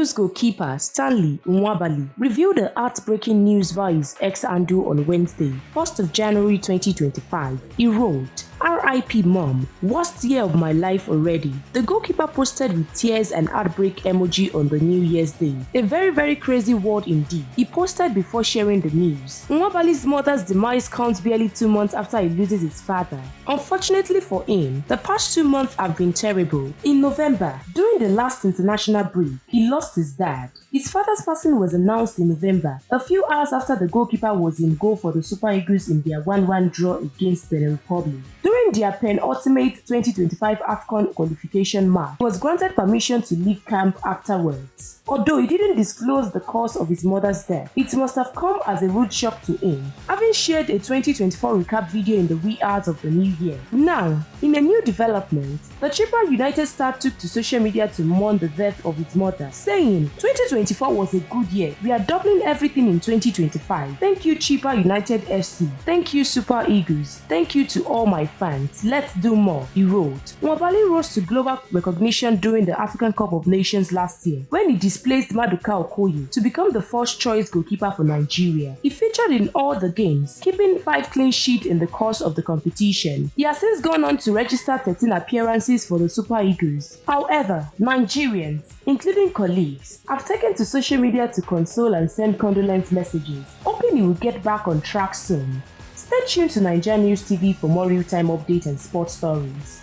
Eagles goalkeeper Stanley Nwabali revealed the heartbreaking news via his X handle on Wednesday, 1st of January 2025. He wrote, "RIP mom, worst year of my life already." The goalkeeper posted with tears and heartbreak emoji on the New Year's Day. A very crazy word indeed. He posted before sharing the news. Nwabali's mother's demise comes barely 2 months after he loses his father. Unfortunately for him, the past 2 months have been terrible. In November, during the last international break, he lost his dad. His father's passing was announced in November, a few hours after the goalkeeper was in goal for the Super Eagles in their 1-1 draw against Benin Republic. During their penultimate 2025 AFCON qualification match, he was granted permission to leave camp afterwards. Although he didn't disclose the cause of his mother's death, it must have come as a rude shock to him, having shared a 2024 recap video in the wee hours of the new year. Now, in a new development, the Chippa United star took to social media to mourn the death of his mother, saying, "2024 was a good year. We are doubling everything in 2025. Thank you Chippa United FC. Thank you Super Eagles. Thank you to all my fans. Let's do more," he wrote. Nwabali rose to global recognition during the African Cup of Nations last year, when he displaced Maduka Okoye to become the first choice goalkeeper for Nigeria. He featured in all the games, keeping 5 clean sheets in the course of the competition. He has since gone on to register 13 appearances for the Super Eagles. However, Nigerians, including colleagues, have taken to social media to console and send condolence messages, hoping he will get back on track soon. Stay tuned to NaijaNews TV for more real-time updates and sports stories.